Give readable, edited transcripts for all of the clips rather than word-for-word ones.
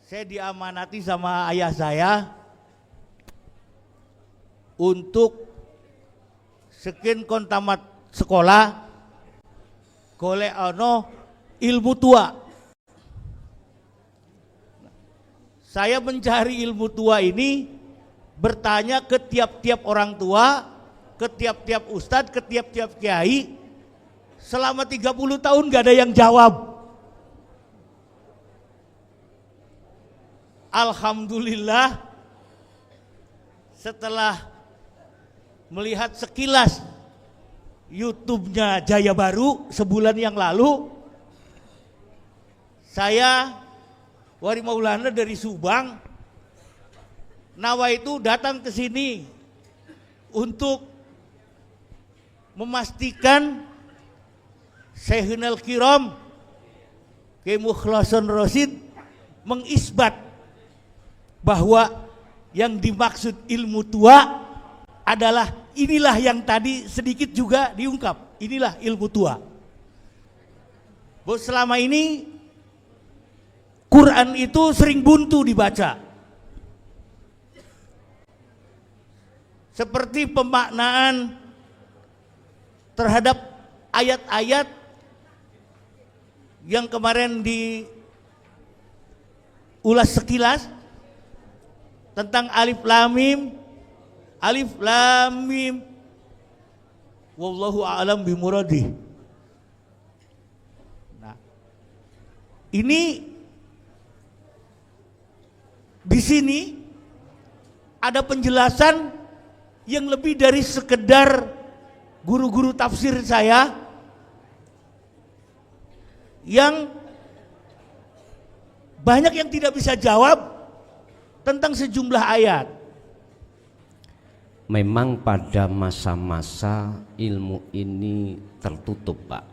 Saya diamanati sama ayah saya untuk sekian kon tamat sekolah golek ono ilmu tua. Saya mencari ilmu tua ini, bertanya ke tiap-tiap orang tua, ke tiap-tiap ustadz, ke tiap-tiap kiai. Selama 30 tahun gak ada yang jawab. Alhamdulillah, setelah melihat sekilas YouTube-nya Jaya Baru sebulan yang lalu, saya Wari Maulana dari Subang, Nawa itu datang ke sini untuk memastikan Syekhunal Kiram Kiai Mukhlason Rosid mengisbat bahwa yang dimaksud ilmu tua adalah inilah yang tadi sedikit juga diungkap, inilah ilmu tua. Bahwa selama ini Quran itu sering buntu dibaca, seperti pemaknaan terhadap ayat-ayat yang kemarin diulas sekilas tentang alif lam mim wallahu a'lam bimuradih. Nah, ini di sini ada penjelasan yang lebih dari sekedar guru-guru tafsir saya yang banyak yang tidak bisa jawab tentang sejumlah ayat. Memang pada masa-masa ilmu ini tertutup, Pak.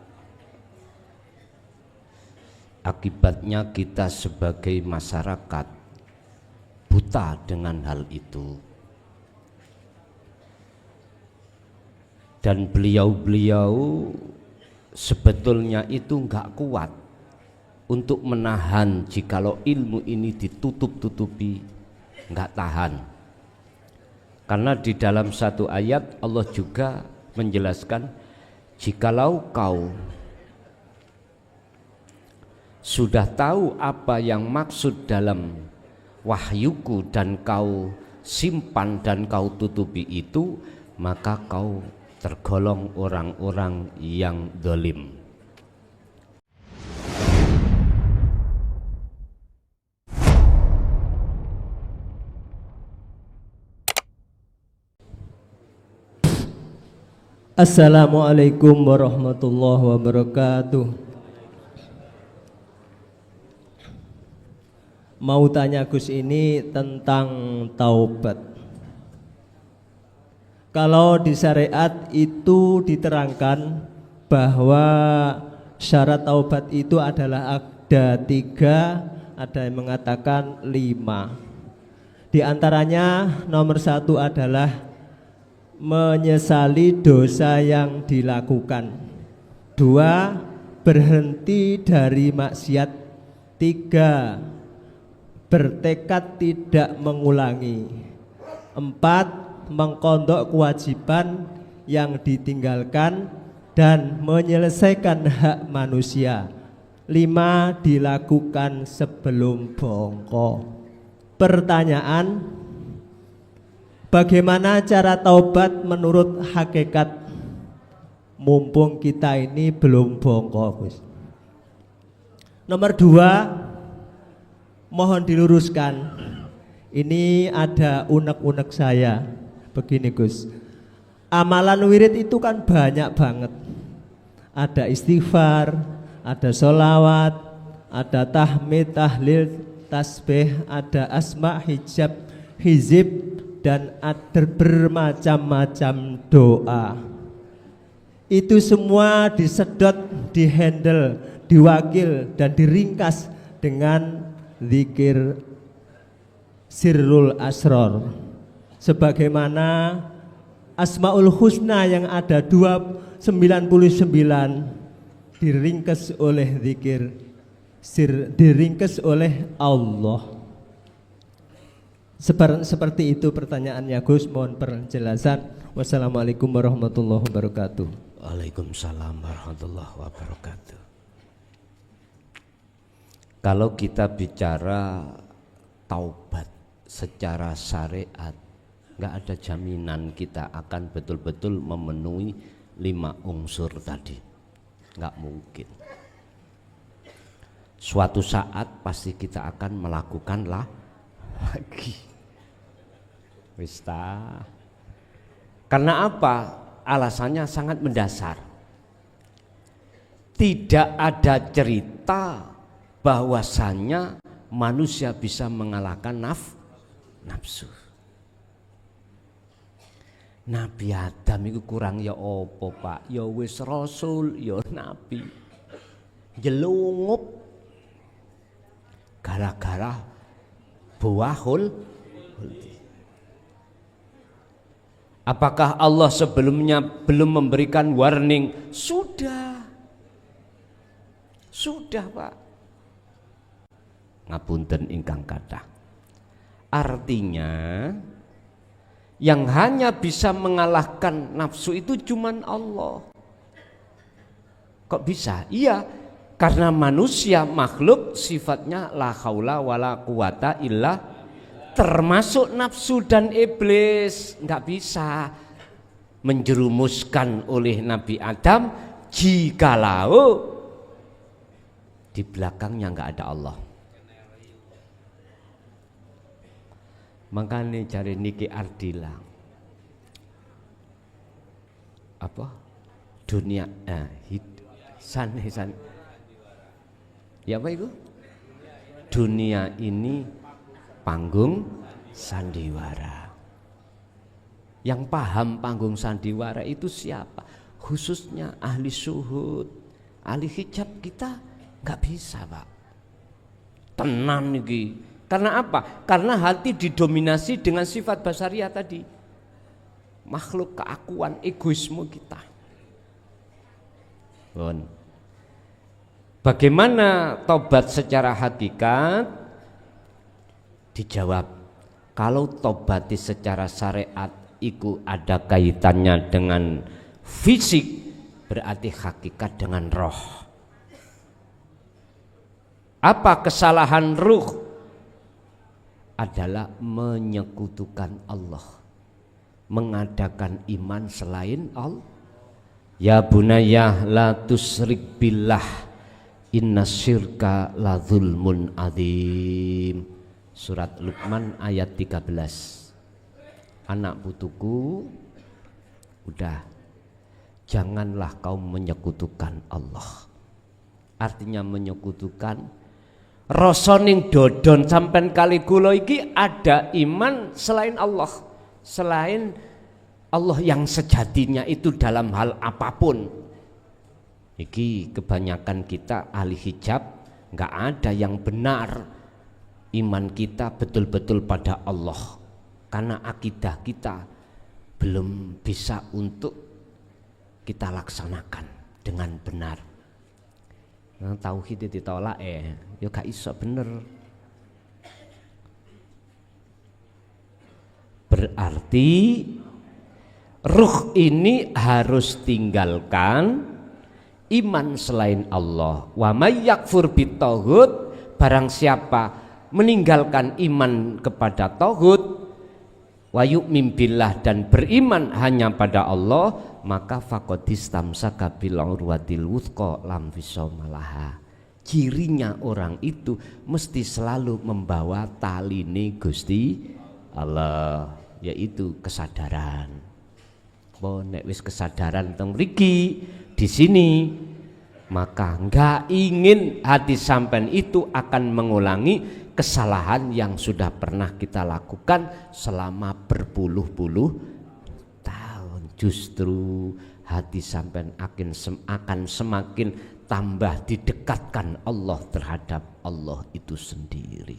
Akibatnya kita sebagai masyarakat buta dengan hal itu. Dan beliau-beliau sebetulnya itu enggak kuat untuk menahan jikalau ilmu ini ditutup-tutupi, enggak tahan. Karena di dalam satu ayat Allah juga menjelaskan, jikalau kau sudah tahu apa yang maksud dalam wahyuku dan kau simpan dan kau tutupi itu, maka kau tergolong orang-orang yang zalim. Assalamualaikum warahmatullahi wabarakatuh. Mau tanya Gus ini tentang taubat. Kalau di syariat itu diterangkan bahwa syarat taubat itu adalah ada 3, ada yang mengatakan 5. Di antaranya nomor 1 adalah menyesali dosa yang dilakukan. 2, berhenti dari maksiat. 3, bertekad tidak mengulangi. 4, mengkondok kewajiban yang ditinggalkan dan menyelesaikan hak manusia. 5, dilakukan sebelum bongkok. Pertanyaan, bagaimana cara taubat menurut hakikat? Mumpung kita ini belum bongkok, Gus. Nomor 2, mohon diluruskan. Ini ada unek-unek saya. Begini Gus, amalan wirid itu kan banyak banget. Ada istighfar, ada sholawat, ada tahmid, tahlil, tasbih, ada asma, hijab, hizib, dan ada bermacam-macam doa. Itu semua disedot, dihandle, diwakil, dan diringkas dengan zikir sirrul asror. Sebagaimana Asmaul Husna yang ada 99 diringkas oleh zikir diringkas oleh Allah. Seperti itu pertanyaannya Gus, mohon penjelasan. Wassalamualaikum warahmatullahi wabarakatuh. Waalaikumsalam warahmatullahi wabarakatuh. Kalau kita bicara taubat secara syariat, nggak ada jaminan kita akan betul-betul memenuhi 5 unsur tadi, nggak mungkin. Suatu saat pasti kita akan melakukan lagi. Wista. Karena apa? Alasannya sangat mendasar. Tidak ada cerita bahwasannya manusia bisa mengalahkan nafsu. Nabi Adam itu kurang ya opo Pak? Ya wis rasul, ya nabi. Jelungup gara-gara buahul. Apakah Allah sebelumnya belum memberikan warning? Sudah Pak. Ngapunten ingkang kathah. Artinya yang hanya bisa mengalahkan nafsu itu cuman Allah. Kok bisa? Iya, karena manusia makhluk sifatnya la haula wala quwata illa, termasuk nafsu dan iblis nggak bisa menjerumuskan oleh Nabi Adam jikalau di belakangnya nggak ada Allah. Makanya cari Niki Ardila apa dunia san ya apa itu, dunia ini panggung sandiwara. Yang paham panggung sandiwara itu siapa? Khususnya ahli syuhud, ahli hijab kita nggak bisa Pak. Tenan nih. Karena apa? Karena hati didominasi dengan sifat basariah tadi, makhluk keakuan, egoisme kita. Bon. Bagaimana tobat secara hakikat? Dijawab, kalau tobati secara syariat itu ada kaitannya dengan fisik, berarti hakikat dengan roh. Apa kesalahan ruh? Adalah menyekutukan Allah, mengadakan iman selain Allah. Ya bunayya la tusyrik billah, inna syirka la zulmun adzim. Surat Luqman ayat 13. Anak putuku, udah, janganlah kau menyekutukan Allah. Artinya menyekutukan rosoning dodon sampai kali kula iki ada iman selain Allah, selain Allah yang sejatinya itu dalam hal apapun. Iki kebanyakan kita ahli hijab nggak ada yang benar iman kita betul-betul pada Allah, karena akidah kita belum bisa untuk kita laksanakan dengan benar. Nah, tauhid ditolak ya gak iso bener. Berarti ruh ini harus tinggalkan iman selain Allah. Wa may yakfur bitaghut, barang siapa meninggalkan iman kepada tauhid, wa yu'min billah, dan beriman hanya pada Allah, maka faqadistamsaka bil urwatil wuthqa lam fisomalaha. Cirinya orang itu mesti selalu membawa taline Gusti Allah, yaitu kesadaran. Nek wis kesadaran teng mriki di sini, maka enggak ingin hati sampean itu akan mengulangi kesalahan yang sudah pernah kita lakukan selama berpuluh-puluh tahun. Justru hati sampean akan semakin tambah didekatkan Allah terhadap Allah itu sendiri.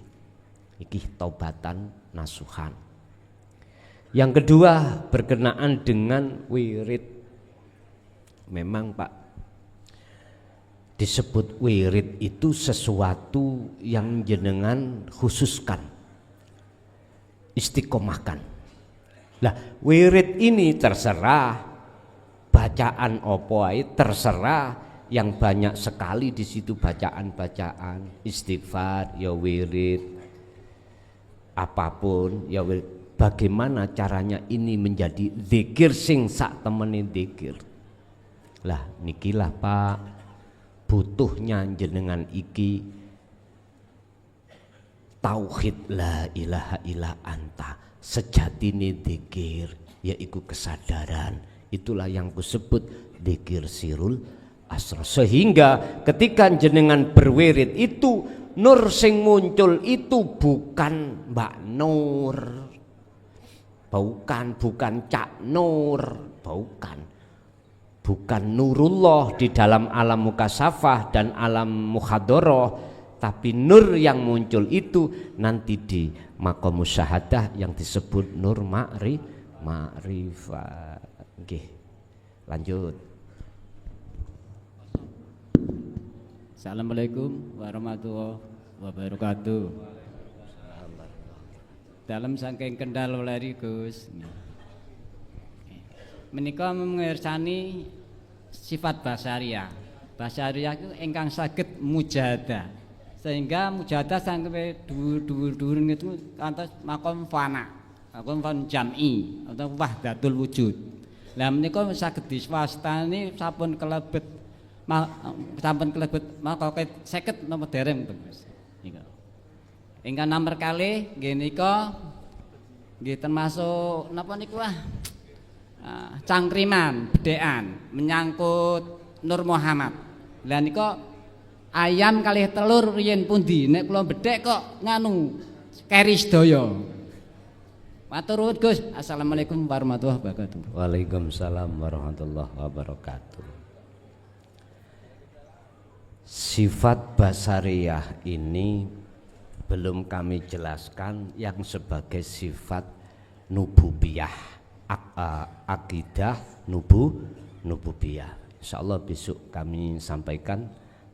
Iki taubatan nasuhan. Yang kedua berkenaan dengan wirid. Memang Pak, disebut wirid itu sesuatu yang jenengan khususkan. istiqomahkan. Lah wirid ini terserah bacaan opo ae, terserah, yang banyak sekali di situ bacaan-bacaan istighfar ya wirid, apapun ya wirid. Bagaimana caranya ini menjadi zikir sing sak temene zikir. Lah nikilah Pak, butuhnya jenengan iki tauhid la ilaha illa anta, sejatine zikir yaiku kesadaran. Itulah yang kusebut zikir sirul asrar. Sehingga ketika jenengan berwirid itu, nur sing muncul itu bukan Mbak Nur, bukan Cak Nur, bukan Nurullah di dalam alam mukasafah dan alam mukhadoroh, tapi nur yang muncul itu nanti di maqam musyahadah yang disebut nur ma'rifat. Oke, lanjut. Assalamualaikum warahmatullahi wabarakatuh. Dalam saking kendal lari Gus, menika mengersani sifat basariyah. Basariyah itu ingkang saged mujahadah, sehingga mujahadah sampai dhuwur-dhuwur itu kantos makom fana, makom fan jam'i atau wahdatul wujud. Lah menika saged diswastani sampun kelebet maka 50 napa dereng Gus. Nika. Ingkang nomor kalih nggih nika nggih termasuk napa niku cangkriman bedhekan menyangkut Nur Muhammad. Lah nika ayam kalih telur riyen pundi nek kula bedhek kok nganu keri sedaya. Matur nuwun Gus. Assalamualaikum warahmatullahi wabarakatuh. Waalaikumsalam warahmatullahi wabarakatuh. Sifat basariyah ini belum kami jelaskan yang sebagai sifat nububiyah, akidah nububiyah. Insyaallah besok kami sampaikan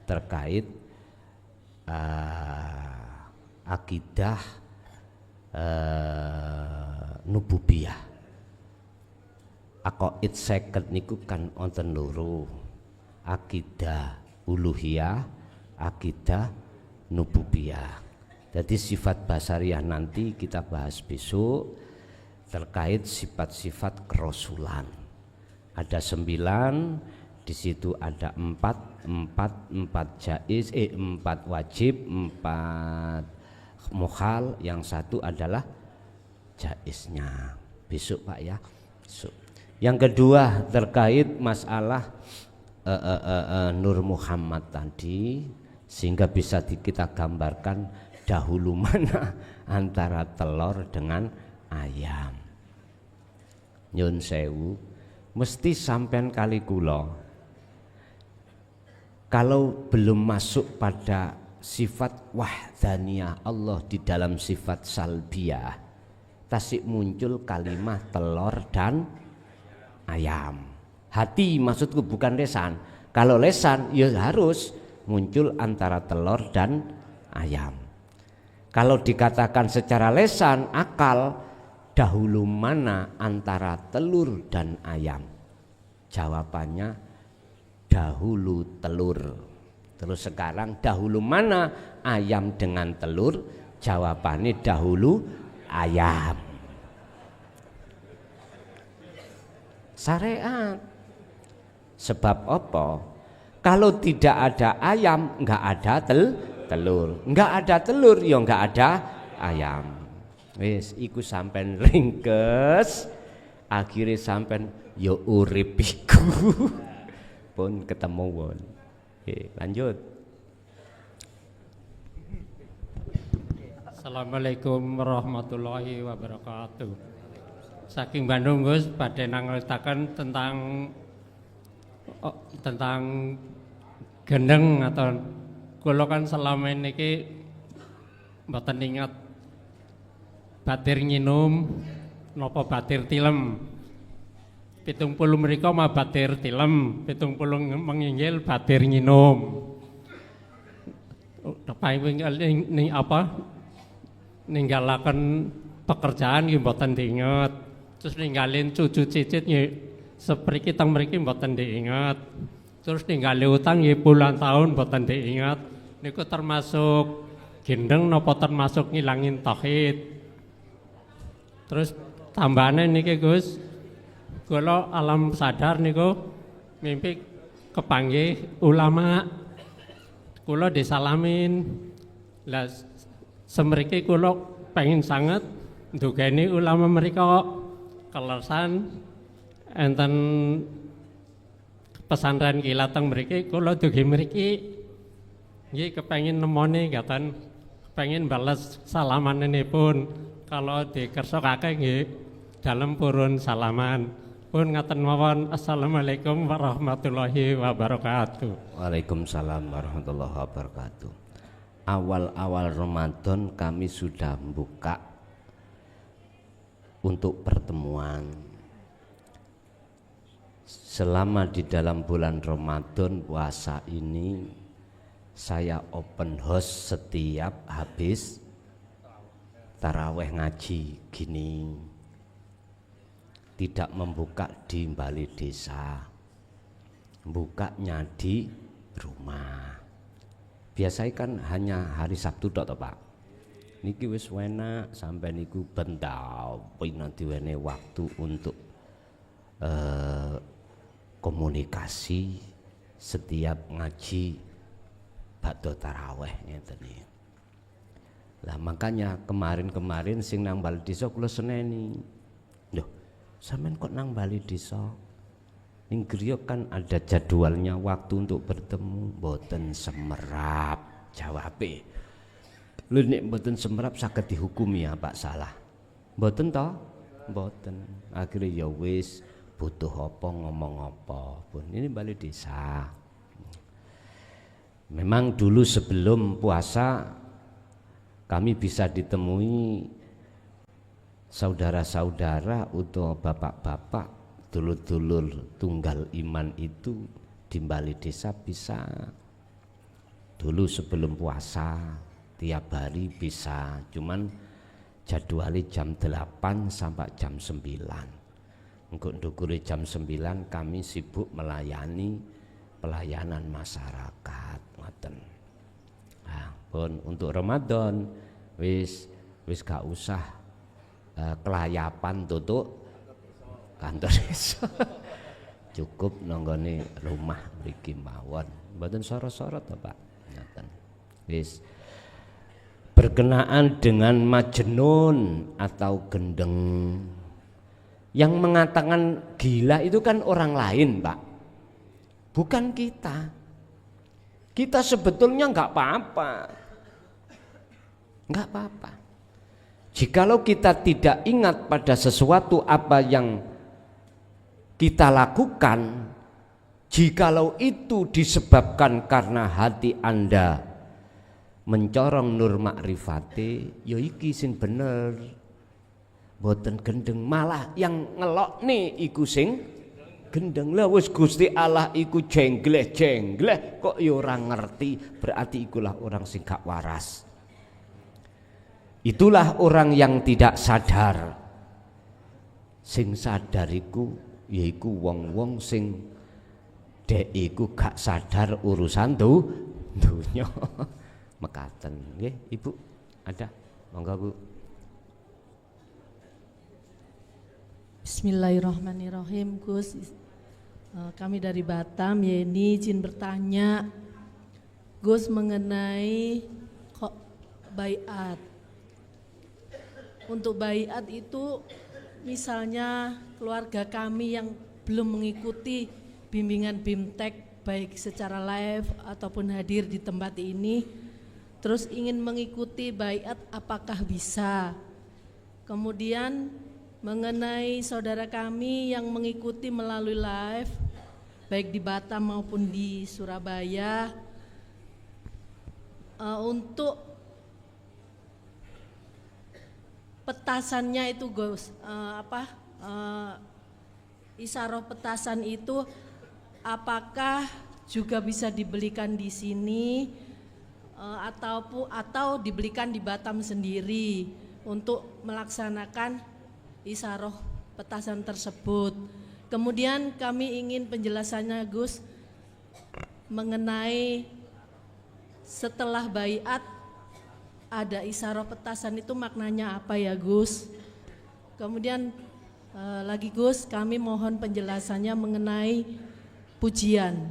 terkait akidah nububiyah. Aqaid 50 niku kan wonten loro. Akidah uluhiyah, akidah nububiyah. Jadi sifat basariyah nanti kita bahas besok terkait sifat-sifat kerasulan. Ada 9, di situ ada 4 jaiz, 4 wajib, 4 mukhal, yang satu adalah jaiznya. Besok Pak ya. Besok. Yang kedua terkait masalah Nur Muhammad tadi, sehingga bisa kita gambarkan dahulu mana antara telur dengan ayam. Nyun sewu, mesti sampean kali kula kalau belum masuk pada sifat wahdaniyah Allah di dalam sifat salbiyah, tasik muncul kalimat telur dan ayam. Hati maksudku bukan lesan. Kalau lesan ya harus muncul antara telur dan ayam. Kalau dikatakan secara lesan, akal, dahulu mana antara telur dan ayam? Jawabannya dahulu telur. Terus sekarang dahulu mana ayam dengan telur? Jawabannya dahulu ayam. Syariat. Sebab apa? Kalau tidak ada ayam, enggak ada telur. Enggak ada telur, ya enggak ada ayam. Wis iku sampean ringkes, akhirnya sampean ya urip iku. Pun ketemu won. Oke, lanjut. Assalamualaikum warahmatullahi wabarakatuh. Saking Bandung Gus badhe nangletaken tentang gendeng atau kula kan selama niki mboten ingat batir nginum napa batir tilem. 70 mriko mah batir tilem, 70 menginggil batir nginum. Ning apa? Ninggalaken pekerjaan nggih mboten diinget. Terus ninggalin cucu cicit nggih sepriki teng mriki mboten diinget. Terus ninggalin utang nggih puluhan tahun mboten diinget. Niku termasuk gendeng napa termasuk ngilangin tauhid. Terus tambahane niki Gus, kula alam sadar niku mimpi kepanggih ulama, kula disalamin. Lah semriki kula pengen sangat ndugeni ulama mereka kelesan enten pesantren kilat teng mriki, kula dugi mriki nggih kepengin nemoni ngaten, kepengin bales salamanipun. Kalau dikersokake nggih dalem purun salaman. Pun ngaten mawon. Assalamualaikum warahmatullahi wabarakatuh. Waalaikumsalam warahmatullahi wabarakatuh. Awal-awal Ramadan kami sudah buka untuk pertemuan. Selama di dalam bulan Ramadan puasa ini saya open house setiap habis taraweh ngaji gini, tidak membuka di balai desa, bukanya di rumah. Biasanya kan hanya hari Sabtu tok Pak. Niki wis enak sampai niku bentau pina diwene waktu untuk komunikasi setiap ngaji badhe taraweh ngeten iki. Lah makanya kemarin-kemarin sing nang balai desa kula seneni. Loh, sampean kok nang balai desa? Ning griya kan ada jadwalnya waktu untuk bertemu, mboten semerap jawabe. Lho nek mboten semerap saged dihukumi ya Pak salah. Mboten to? Mboten. Akhire ya wis butuh apa ngomong apa. Pun ini balai desa. Memang dulu sebelum puasa kami bisa ditemui saudara-saudara atau bapak-bapak, dulur-dulur tunggal iman itu di balai desa bisa. Dulu sebelum puasa tiap hari bisa, cuman jadwalnya jam 8 sampai jam 9. Untuk ndukure jam 9 kami sibuk melayani pelayanan masyarakat. Ngoten. Nah, pun untuk Ramadan wis gak usah kelayapan tutuk kantor desa. Cukup nanggone rumah mriki mawon. Mboten sorot-sorot to Pak. Ngoten. Wis berkenaan dengan majnun atau gendeng. Yang mengatakan gila itu kan orang lain Pak, bukan kita. Kita sebetulnya nggak apa-apa, nggak apa-apa. Jikalau kita tidak ingat pada sesuatu apa yang kita lakukan, jikalau itu disebabkan karena hati Anda mencorong nur makrifate, ya iki sing bener, boten gendeng, malah yang ngelok nih iku sing gendeng. Lah wis Gusti Allah iku jengleh-jengleh kok ya ora ngerti, berarti ikulah orang sing gak waras. Itulah orang yang tidak sadar. Sing sadar iku yaiku wong-wong sing dek iku gak sadar urusan dunya. Mekaten nggih Ibu, ada monggo Bu. Bismillahirrahmanirrahim. Gus, kami dari Batam, Yeni izin bertanya Gus mengenai baiat. Untuk baiat itu misalnya keluarga kami yang belum mengikuti bimbingan BIMTEK baik secara live ataupun hadir di tempat ini, terus ingin mengikuti baiat apakah bisa? Kemudian mengenai saudara kami yang mengikuti melalui live baik di Batam maupun di Surabaya, untuk petasannya itu Gus, isaroh petasan itu apakah juga bisa dibelikan di sini atau dibelikan di Batam sendiri? untuk melaksanakan isaroh petasan tersebut. Kemudian kami ingin penjelasannya Gus mengenai setelah baiat ada isaroh petasan itu maknanya apa ya Gus? Kemudian lagi Gus, kami mohon penjelasannya mengenai pujian.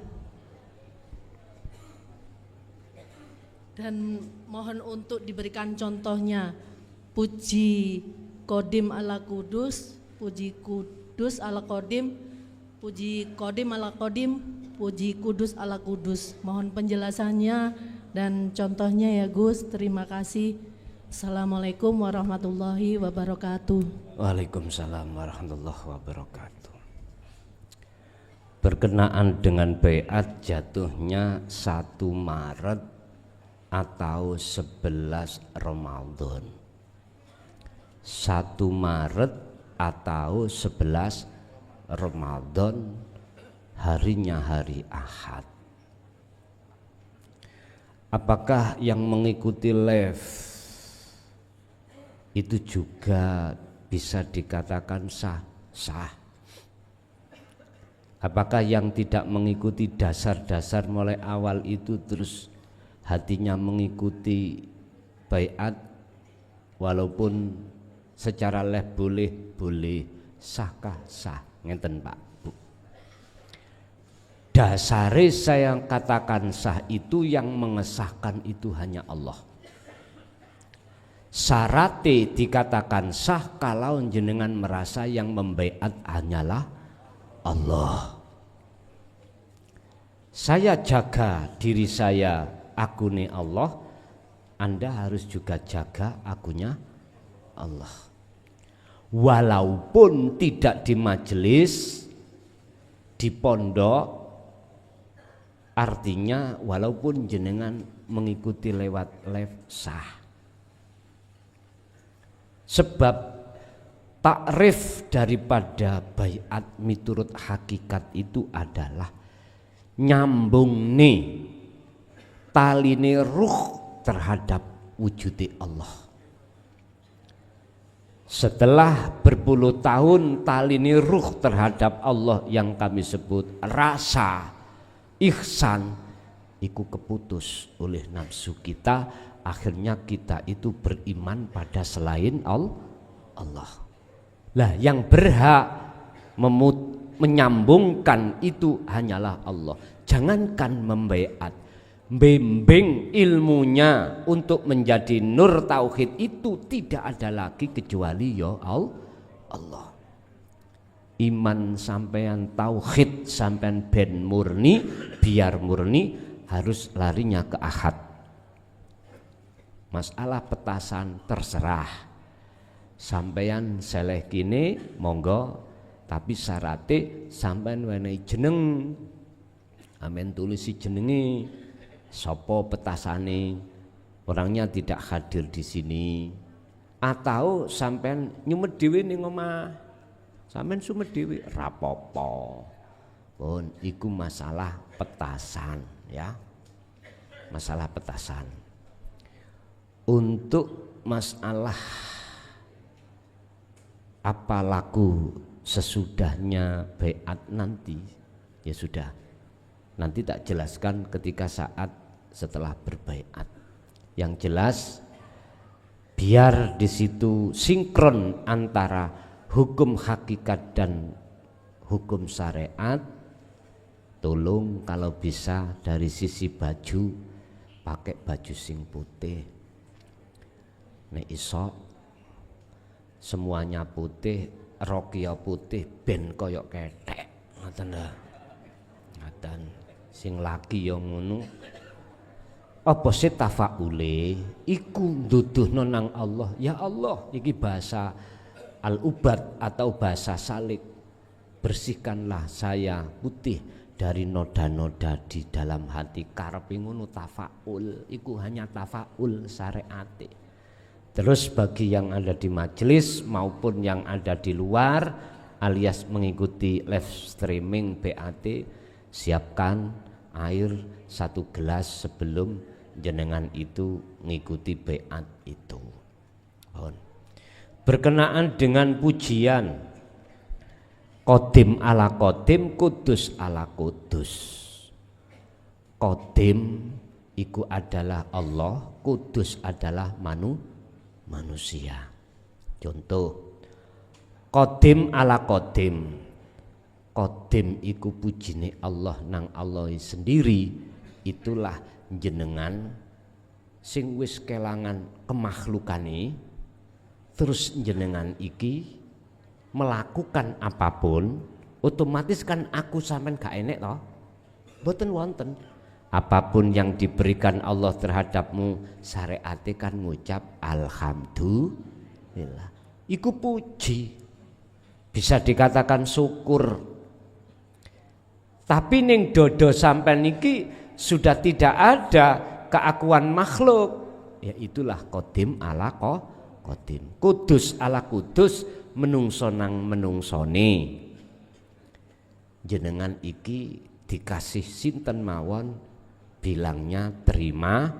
Dan mohon untuk diberikan contohnya, puji Kodim ala Kudus, puji Kudus ala Kodim, puji Kodim ala Kodim, puji Kudus ala Kudus. Mohon penjelasannya dan contohnya ya Gus. Terima kasih. Assalamualaikum warahmatullahi wabarakatuh. Waalaikumsalam warahmatullahi wabarakatuh. Berkenaan dengan baiat jatuhnya 1 Maret atau 11 Ramadan. 1 Maret atau 11 Ramadan, harinya hari Ahad. Apakah yang mengikuti live itu juga bisa dikatakan sah? Apakah yang tidak mengikuti dasar-dasar mulai awal itu terus hatinya mengikuti baiat walaupun secara live boleh sahkah? Sah, ngeten Pak Bu. Dasare saya katakan sah itu yang mengesahkan itu hanya Allah. Syarate dikatakan sah kalau jenengan merasa yang membaiat hanyalah Allah. Saya jaga diri saya, akune Allah, Anda harus juga jaga akunya Allah. Walaupun tidak di majelis, di pondok, artinya walaupun jenengan mengikuti lewat live sah. Sebab takrif daripada baiat miturut hakikat itu adalah nyambung nih taline ruh terhadap wujudi Allah. Setelah berpuluh tahun taline ruh terhadap Allah yang kami sebut rasa ihsan iku keputus oleh nafsu kita. Akhirnya kita itu beriman pada selain Allah. Lah yang berhak menyambungkan itu hanyalah Allah. Jangankan membaiat, bimbing ilmunya untuk menjadi nur tauhid itu tidak ada lagi kecuali ya Allah. Iman sampean tauhid sampean ben murni, biar murni harus larinya ke ahad. Masalah petasan terserah sampeyan seleh kini monggo, tapi syaratnya sampeyan wenehi jeneng, amen tulisi jenenge sopo petasane, orangnya tidak hadir di sini, atau sampeyan nyumet dhewe ning omah, sampeyan sumet dhewe rapopo. Pun iku masalah petasan ya, masalah petasan. Untuk masalah apa laku sesudahnya baiat nanti, ya sudah, nanti tak jelaskan ketika saat setelah berbaiat. Yang jelas biar di situ sinkron antara hukum hakikat dan hukum syariat. Tolong kalau bisa dari sisi baju pakai baju sing putih. Nek iso semuanya putih, rokya putih, ben koyok ketek, ngoten lho. Ngoten. Sing laki ya ngono. Apa sih tafaule? Iku nduduhno nang Allah. Ya Allah, iki bahasa al-ubad atau bahasa salik. Bersihkanlah saya putih dari noda-noda di dalam hati. Karepe ngono tafaul, iku hanya tafaul syariate. Terus bagi yang ada di majelis maupun yang ada di luar alias mengikuti live streaming BAT, siapkan air 1 gelas sebelum jenengan itu mengikuti BAT itu. berkenaan dengan pujian Qadim ala Qadim, Kudus ala Kudus. Qadim iku adalah Allah, Kudus adalah manusia. Contoh, Qadim ala Qadim. Qadim iku pujine Allah nang Allah sendiri. Itulah jenengan sing wis kelangan kemahlukane, terus jenengan iki melakukan apapun, otomatis kan aku sampean gak enek toh? Mboten wonten. Apapun yang diberikan Allah terhadapmu, syariate kan ngucap alhamdulillah. Iku puji. Bisa dikatakan syukur. Tapi ning dodo sampean iki sudah tidak ada keakuan makhluk. Ya itulah Qadim ala Qadim. Kudus ala Kudus, menungso nang menungsone. Jenengan iki dikasih sinten mawon, bilangnya terima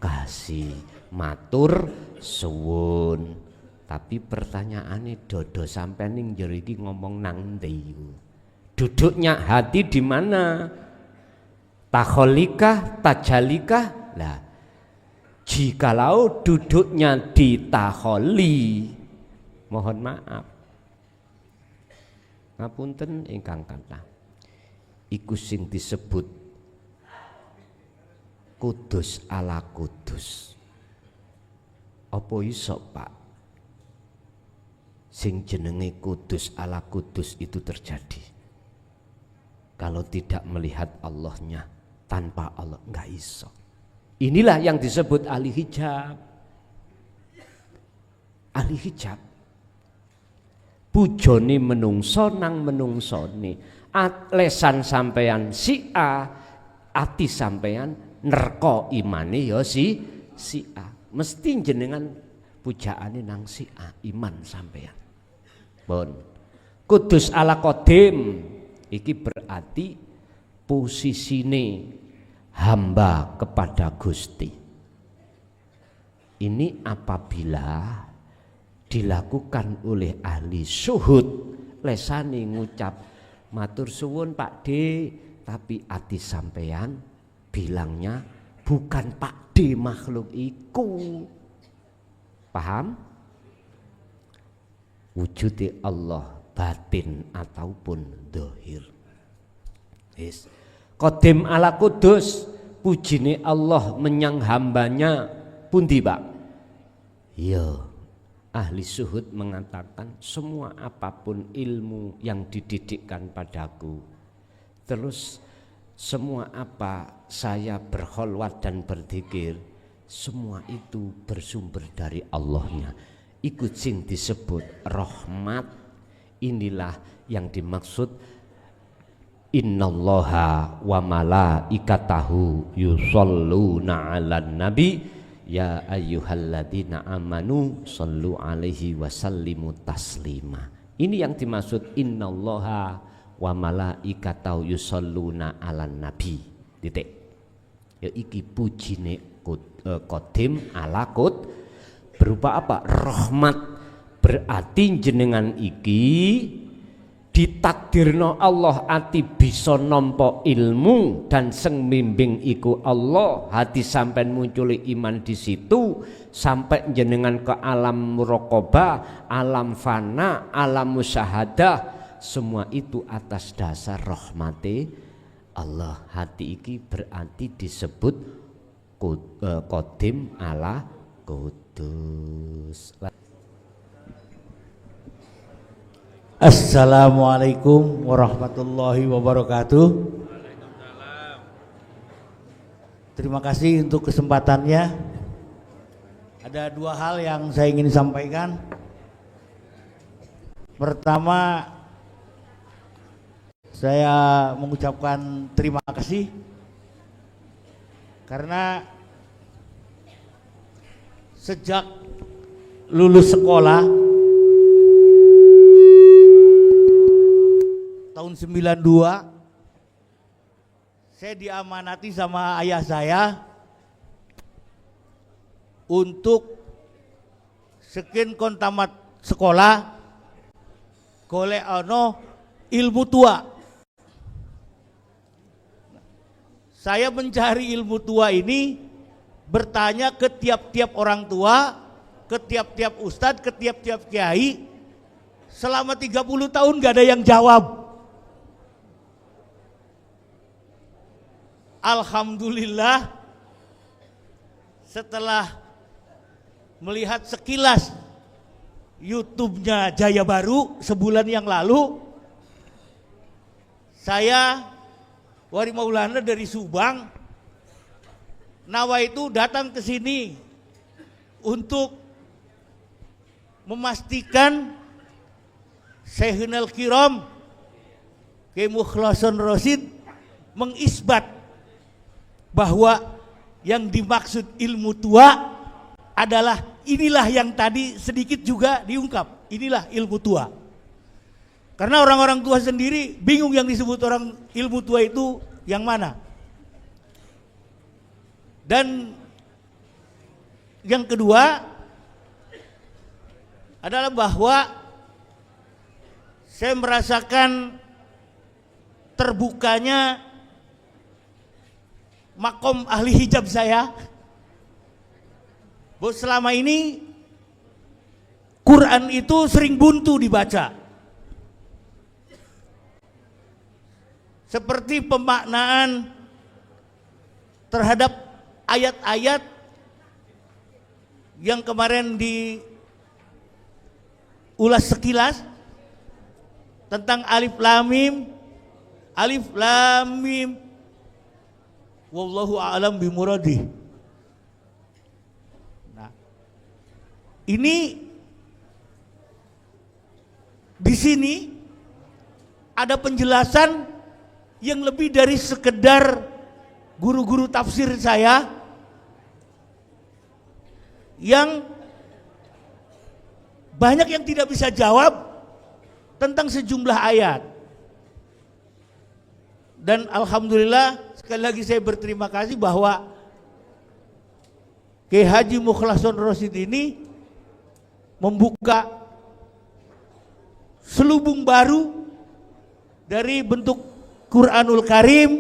kasih, matur suwun. Tapi pertanyaannya dodo sampean ning jero iki ngomong nang ndi? Duduknya hati di mana? Takholikah, tajalikah? Lah, jikalau duduknya di taholi, mohon maaf, ngapunten ingkang kathah, iku sing disebut Kudus ala Kudus. Apa iso Pak sing jenenge Kudus ala Kudus itu terjadi kalau tidak melihat Allahnya? Tanpa Allah nggak iso. Inilah yang disebut ahli hijab. Ahli hijab pujone menungso nang menungsone, lesan sampeyan si A, ati sampeyan nerko imane ya si A. Mesti jenengan pujaane nang si A, iman sampeyan. Bon. Kudus ala Qadim iki berarti posisine hamba kepada Gusti. Ini apabila dilakukan oleh ahli syuhud, lesane ngucap matur suwun Pak D, tapi ati sampeyan bilangnya bukan Pak D makhluk iku. Paham? Wujudi Allah batin ataupun dohir. Yes. Qadim ala Kudus, pujine Allah menyang hambanya pundi Pak? Ya, ahli syuhud mengatakan semua apapun ilmu yang dididikkan padaku, terus semua apa saya berkholwat dan berzikir, semua itu bersumber dari Allahnya. Ikut sing disebut rahmat. Inilah yang dimaksud innallaha wa malaikatahu yusholluna 'alan nabi ya ayyuhalladzina amanu shallu 'alaihi wasallimu taslima. Ini yang dimaksud innallaha wa malaikatahu yusholluna 'alan nabi. Titik. Ya iki pujine Qadim ala Qud berupa apa? Rahmat. Berarti jenengan iki ditakdirno Allah ati bisa nampa ilmu dan sing mimbing iku Allah, hati sampai muncul iman di situ sampai jenengan ke alam muraqabah, alam fana, alam musyahadah, semua itu atas dasar rahmati Allah. Hati iki berarti disebut Qadim ala Kudus. Assalamualaikum warahmatullahi wabarakatuh. Terima kasih untuk kesempatannya. Ada dua hal yang saya ingin sampaikan. Pertama, saya mengucapkan terima kasih karena sejak lulus sekolah tahun 92 saya diamanati sama ayah saya untuk sekian kontamat sekolah golek ono ilmu tua. Saya mencari ilmu tua ini bertanya ke tiap-tiap orang tua, ke tiap-tiap ustadz, ke tiap-tiap kiai. Selama 30 tahun gak ada yang jawab. Alhamdulillah setelah melihat sekilas YouTube-nya Jaya Baru sebulan yang lalu, saya Wari Maulana dari Subang, Nawa itu datang ke sini untuk memastikan Syekhunal Kiram Kiai Mukhlason Rosid mengisbat bahwa yang dimaksud ilmu tua adalah inilah yang tadi sedikit juga diungkap, inilah ilmu tua. Karena orang-orang tua sendiri bingung yang disebut orang ilmu tua itu yang mana. Dan yang kedua adalah bahwa saya merasakan terbukanya makom ahli hijab saya. Bahwa selama ini Quran itu sering buntu dibaca. Seperti pemaknaan terhadap ayat-ayat yang kemarin diulas sekilas tentang alif lam mim wallahu a'lam bimuradih. Nah, ini di sini ada penjelasan yang lebih dari sekedar guru-guru tafsir saya yang banyak yang tidak bisa jawab tentang sejumlah ayat. Dan alhamdulillah sekali lagi saya berterima kasih bahwa Kiai Haji Mukhlason Rosid ini membuka selubung baru dari bentuk Quranul Karim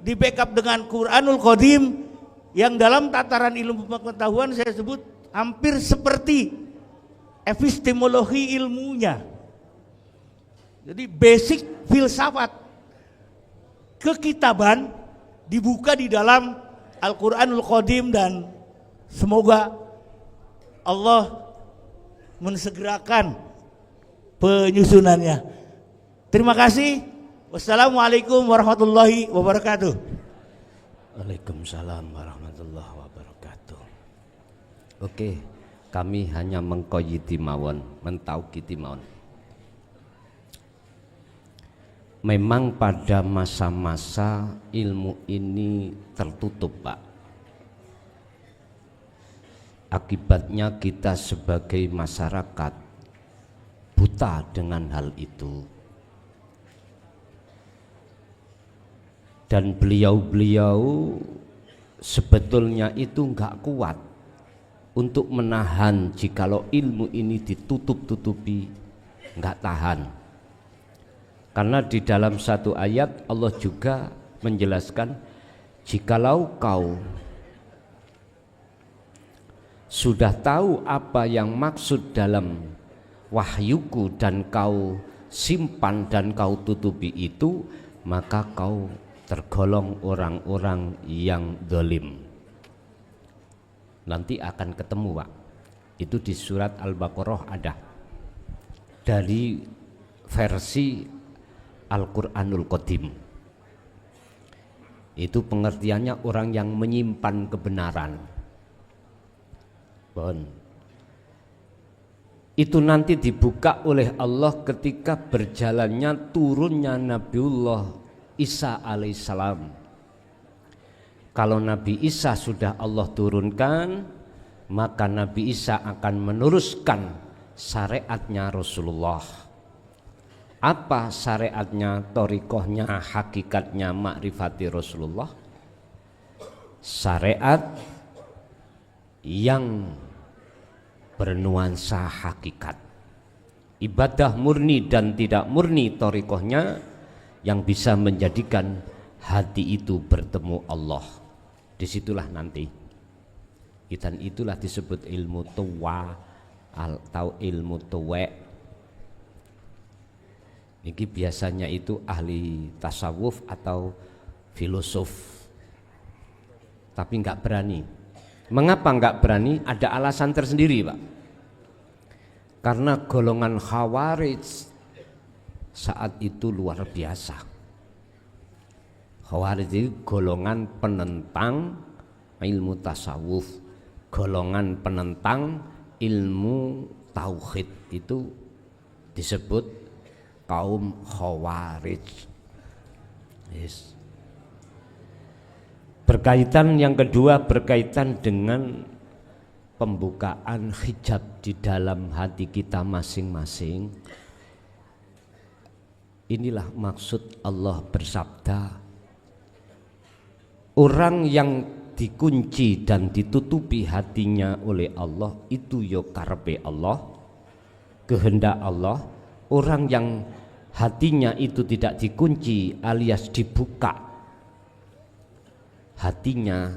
di backup dengan Quranul Qadim yang dalam tataran ilmu pengetahuan saya sebut hampir seperti epistemologi ilmunya. Jadi basic filsafat kekitaban dibuka di dalam Al-Quranul Qadim dan semoga Allah mensegerakan penyusunannya. Terima kasih. Wassalamualaikum warahmatullahi wabarakatuh. Waalaikumsalam warahmatullahi wabarakatuh. Oke, kami hanya mengkoyiti mawon, mentaukiti mawon. Memang pada masa-masa ilmu ini tertutup, Pak. Akibatnya kita sebagai masyarakat buta dengan hal itu. Dan beliau-beliau sebetulnya itu enggak kuat untuk menahan jikalau ilmu ini ditutup-tutupi, enggak tahan. Karena di dalam satu ayat Allah juga menjelaskan, jikalau kau sudah tahu apa yang maksud dalam wahyuku dan kau simpan dan kau tutupi itu, maka kau tergolong orang-orang yang zalim. Nanti akan ketemu, Pak. Itu di surat Al-Baqarah ada. Dari versi Al-Quranul Qadim. Itu pengertiannya orang yang menyimpan kebenaran. Bon. Itu nanti dibuka oleh Allah ketika berjalannya turunnya Nabiullah Isa alaihissalam. Kalau Nabi Isa sudah Allah turunkan, maka Nabi Isa akan meneruskan syariatnya Rasulullah. Apa syariatnya, thariqahnya, hakikatnya, makrifati Rasulullah? Syariat yang bernuansa hakikat. ibadah murni dan tidak murni thariqahnya yang bisa menjadikan hati itu bertemu Allah. Disitulah nanti, dan itulah disebut ilmu tuwa atau ilmu tuwek. Ini biasanya itu ahli tasawuf atau filosof, tapi nggak berani. Mengapa nggak berani? Ada alasan tersendiri, Pak. Karena golongan Khawarij saat itu luar biasa. Khawarij itu golongan penentang ilmu tasawuf, golongan penentang ilmu tauhid, itu disebut kaum Khawarij. Yes. Berkaitan yang kedua, berkaitan dengan pembukaan hijab di dalam hati kita masing-masing. Inilah maksud Allah bersabda, orang yang dikunci dan ditutupi hatinya oleh Allah itu yo karepe Allah, kehendak Allah. Orang yang hatinya itu tidak dikunci alias dibuka hatinya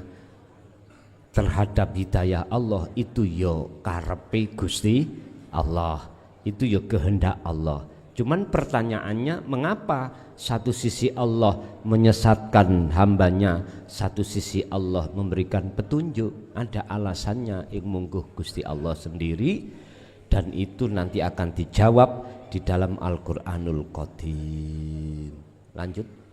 terhadap hidayah Allah, itu yo karepe Gusti Allah, itu yo kehendak Allah. Cuman pertanyaannya, mengapa satu sisi Allah menyesatkan hambanya, satu sisi Allah memberikan petunjuk? Ada alasannya, yang mungguh Gusti Allah sendiri, dan itu nanti akan dijawab di dalam Al-Qur'anul Qadim. Lanjut.